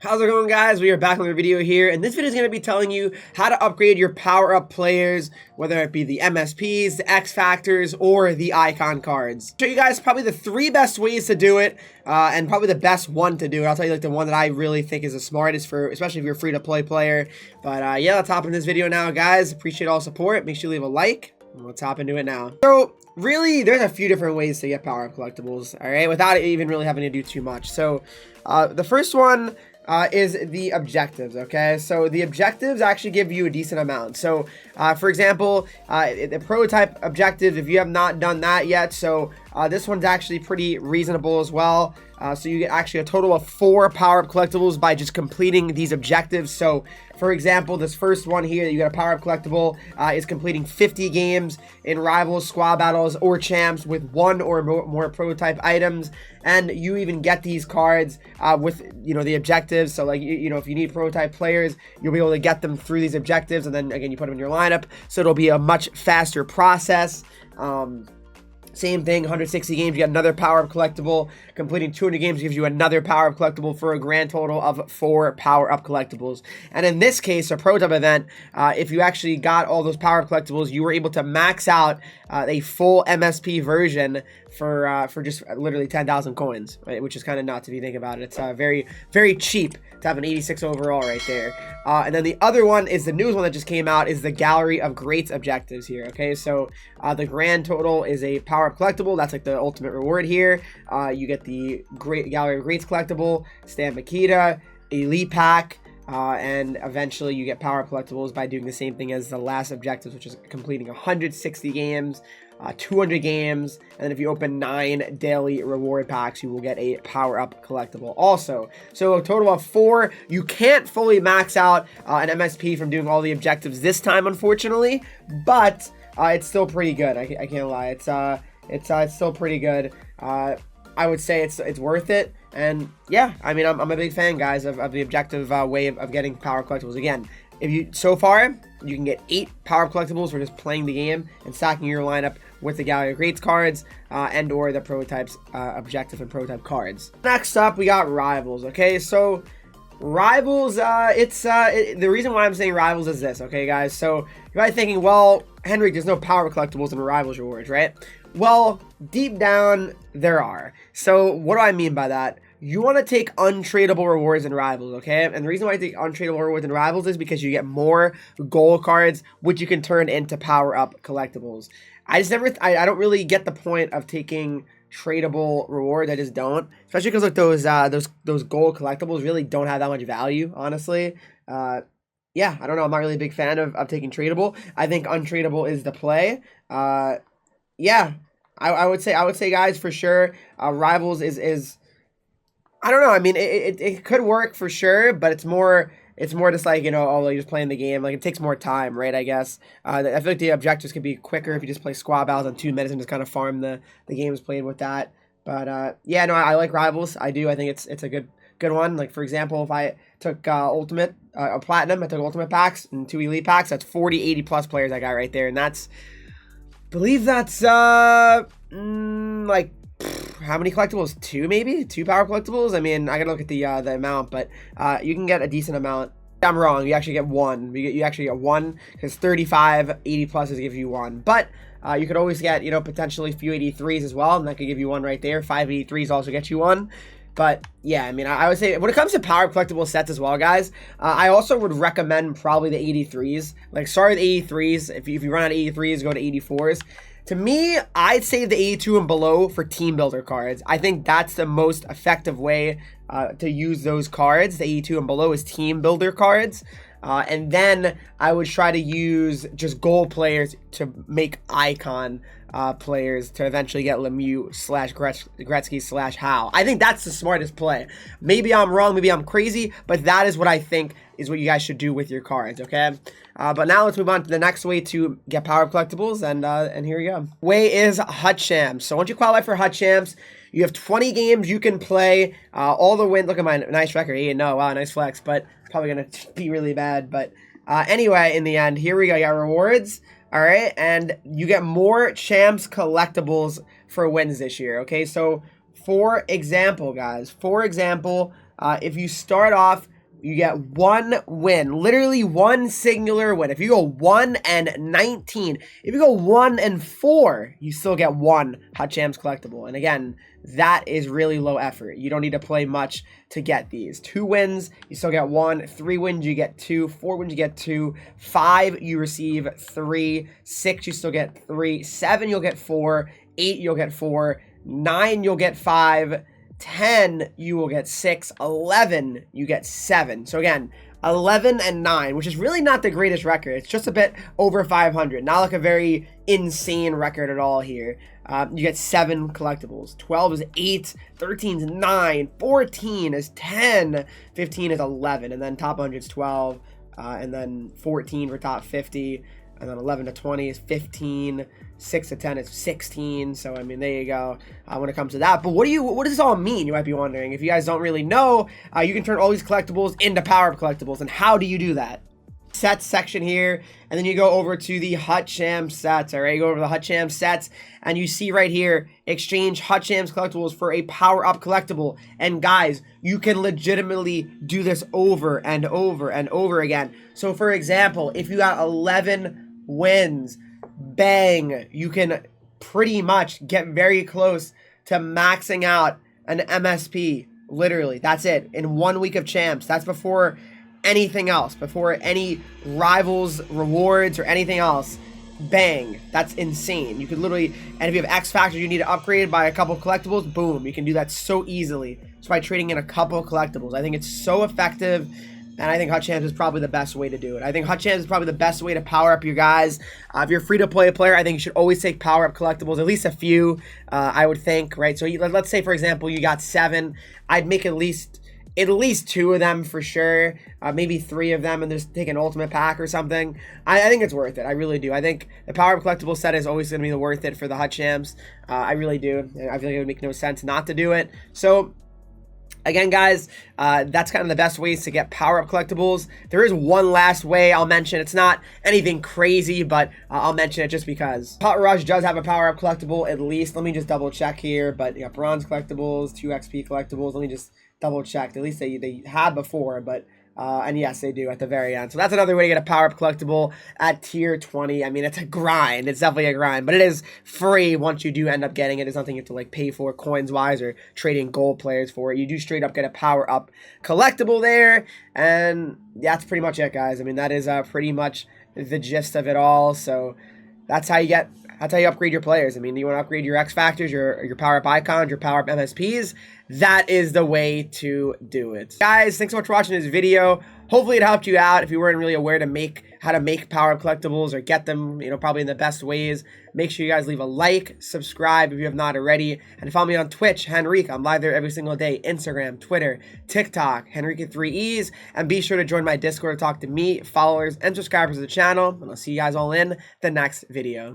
How's it going, guys? We are back with a video here, and this video is going to be telling you how to upgrade your power-up players, whether it be the MSPs, the X Factors, or the icon cards. Show you guys probably the 3 best ways to do it, and probably the best one to do it. I'll tell you like the one that I really think is the smartest for, especially if you're a free-to-play player. But yeah, let's hop into this video now, guys. Appreciate all support. Make sure you leave a like. Let's hop into it now. So really, there's a few different ways to get power-up collectibles, all right, without even really having to do too much. So the first one is the objectives, okay? So the objectives actually give you a decent amount. So for example, the prototype objectives, if you have not done that yet, so this one's actually pretty reasonable as well. So you get actually a total of 4 power-up collectibles by just completing these objectives. So for example, this first one here, you got a power-up collectible, is completing 50 games in rivals, squad battles, or champs with 1 or more prototype items. And you even get these cards with, the objectives. So like, if you need prototype players, you'll be able to get them through these objectives. And then again, you put them in your lineup. So it'll be a much faster process. Same thing, 160 games, you get another power-up collectible. Completing 200 games gives you another power-up collectible for a grand total of 4 power-up collectibles. And in this case, a prototype event, if you actually got all those power-up collectibles, you were able to max out a full MSP version for just literally 10,000 coins, right? Which is kind of nuts if you think about it. It's very, very cheap to have an 86 overall right there. And then the other one is the newest one that just came out, is the Gallery of Greats objectives here, okay? So the grand total is a power-up collectible. That's like the ultimate reward here. You get the Gallery of Greats collectible, Stan Makita, Elite Pack, and eventually you get power-up collectibles by doing the same thing as the last objectives, which is completing 160 games, 200 games, and then if you open 9 daily reward packs, you will get a power-up collectible also. So a total of 4. You can't fully max out an MSP from doing all the objectives this time, unfortunately, but it's still pretty good. I can't lie. It's still pretty good. I would say it's worth it. And yeah, I mean, I'm a big fan, guys, of the objective way of getting power collectibles. Again, so far, you can get 8 power collectibles for just playing the game and stacking your lineup with the Gallery of Greats cards and or the prototypes, objective and prototype cards. Next up, we got Rivals, okay? So Rivals, the reason why I'm saying Rivals is this, okay, guys? So you're probably thinking, well, Henreek, there's no power collectibles in Rivals rewards, right? Well, deep down, there are. So what do I mean by that? You want to take untradeable rewards in Rivals, okay? And the reason why I take untradeable rewards in Rivals is because you get more gold cards, which you can turn into power-up collectibles. I don't really get the point of taking tradable rewards. I just don't, especially because like those gold collectibles really don't have that much value, honestly. Yeah, I don't know. I'm not really a big fan of taking tradable. I think untradeable is the play. Yeah, I would say, guys, for sure. Rivals is I don't know. I mean, it could work for sure, but it's more just like, oh, you're just playing the game. Like, it takes more time, right, I guess. I feel like the objectives could be quicker if you just play squad battles on 2 minutes and just kind of farm the games played with that. But, yeah, no, I like Rivals. I do. I think it's a good one. Like, for example, if I took Ultimate, Platinum, I took Ultimate packs and 2 Elite packs, that's 40, 80-plus players I got right there. And that's, I believe that's, like, how many collectibles? 2 maybe? 2 power collectibles? I mean, I gotta look at the amount, but you can get a decent amount. I'm wrong. You actually get 1. You actually get 1 because 35 80 pluses give you 1. But you could always get, potentially a few 83s as well, and that could give you 1 right there. 5 83s also get you 1. But yeah, I mean, I would say when it comes to power collectible sets as well, guys, I also would recommend probably the 83s. Like, sorry, the 83s. If you run out of 83s, go to 84s. To me, I'd save the 82 and below for team builder cards. I think that's the most effective way to use those cards. The 82 and below is team builder cards. And then I would try to use just gold players to make icon players to eventually get Lemieux / Gretzky / Howe. I think that's the smartest play. Maybe I'm wrong, maybe I'm crazy, but that is what I think is what you guys should do with your cards, okay? But now let's move on to the next way to get power collectibles, and here we go. Way is Hut Champs. So once you qualify for Hut Champs, you have 20 games you can play. All the win. Look at my nice record. 8-0. Wow, nice flex, but probably gonna be really bad. But anyway, in the end, here we go. You got rewards. All right, and you get more Champs collectibles for wins this year. Okay, so for example, guys, if you start off you get 1 win. Literally one singular win. If you go 1 and 19, if you go 1 and 4, you still get 1 Hut Champs collectible. And again, that is really low effort. You don't need to play much to get these. 2 wins, you still get 1. 3 wins, you get 2. 4 wins, you get 2. 5, you receive 3. 6, you still get 3. 7, you'll get 4. 8, you'll get 4. 9, you'll get 5. 10, you will get 6. 11, you get 7. So again, 11 and 9, which is really not the greatest record. It's just a bit over 500. Not like a very insane record at all here. You get 7 collectibles. 12 is 8. 13 is 9. 14 is 10. 15 is 11. And then top 100 is 12. And then 14 for top 50. And then 11 to 20 is 15. 6 to 10 is 16. So, I mean, there you go when it comes to that. But what does this all mean? You might be wondering. If you guys don't really know, you can turn all these collectibles into power-up collectibles. And how do you do that? Sets section here, and then you go over to the Hut Champs sets. All right, you go over to the Hut Champs sets, and you see right here, exchange Hut Champs collectibles for a power-up collectible. And guys, you can legitimately do this over and over and over again. So, for example, if you got 11 wins, bang, you can pretty much get very close to maxing out an MSP. Literally, that's it. In 1 week of champs. That's before anything else, before any rivals, rewards, or anything else. Bang, that's insane. You could literally, and if you have X Factors you need to upgrade by a couple collectibles, boom, you can do that so easily just by trading in a couple collectibles. I think it's so effective. And I think Hut Champs is probably the best way to do it. I think Hut Champs is probably the best way to power up your guys. If you're a free-to-play player, I think you should always take power-up collectibles, at least a few, I would think, right? So let's say, for example, you got 7. I'd make at least 2 of them for sure, maybe 3 of them, and just take an ultimate pack or something. I think it's worth it. I really do. I think the power-up collectible set is always going to be worth it for the Hut Champs. I really do. I feel like it would make no sense not to do it. So again, guys, that's kind of the best ways to get power-up collectibles. There is one last way I'll mention. It's not anything crazy, but I'll mention it just because. Hut Rush does have a power-up collectible, at least. Let me just double-check here. But you got bronze collectibles, 2 XP collectibles. Let me just double-check. At least they had before, but and yes, they do at the very end. So that's another way to get a power-up collectible at tier 20. I mean, it's a grind. It's definitely a grind, but it is free once you do end up getting it. It's nothing you have to like pay for coins-wise or trading gold players for it. You do straight up get a power-up collectible there, and that's pretty much it, guys. I mean, that is pretty much the gist of it all. So that's how you upgrade your players. I mean, you want to upgrade your X Factors, your power-up icons, your power-up MSPs. That is the way to do it. Guys, thanks so much for watching this video. Hopefully it helped you out if you weren't really aware to how to make power-up collectibles or get them, probably in the best ways. Make sure you guys leave a like, subscribe if you have not already, and follow me on Twitch, Henreek. I'm live there every single day. Instagram, Twitter, TikTok, Henreek with 3 E's. And be sure to join my Discord to talk to me, followers, and subscribers of the channel. And I'll see you guys all in the next video.